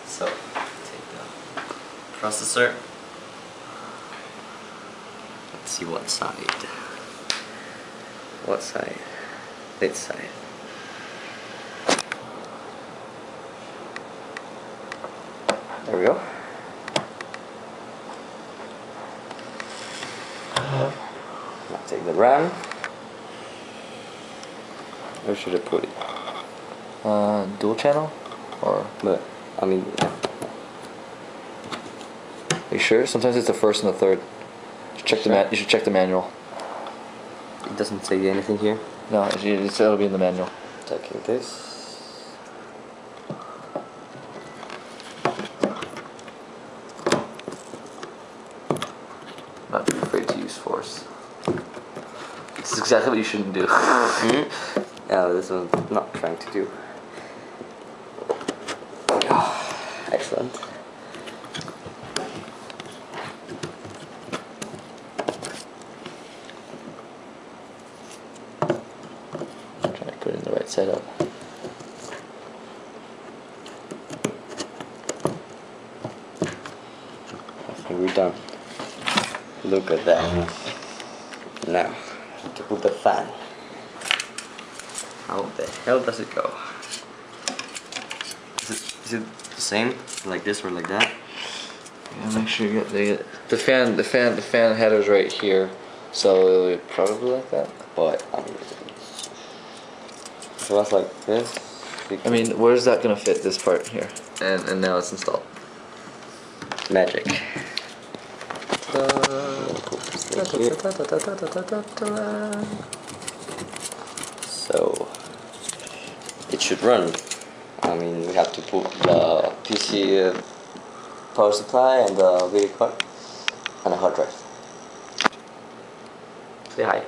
So take the processor. Let's see what side. What side? This side. There we go. Now take the RAM. Where should I put it? Dual channel? Or? But, I mean, yeah. Are you sure? Sometimes it's the first and the third. You should check the manual. It doesn't say anything here. No, it'll be in the manual. Taking this. Not be afraid to use force. This is exactly what you shouldn't do. No, this one's not trying to do. Oh, excellent. I'm trying to put it in the right setup. I think we're done. Look at that. Now, to put the fan. How the hell does it go? Is it the same? Like this or like that? Yeah, make sure you get the fan header's right here, so it'll be probably like that. But I mean, so that's like this. I mean, where's that gonna fit? This part here, and now it's installed. Magic. So it should run. I mean, we have to put the PC power supply and the video card and a hard drive. Say hi.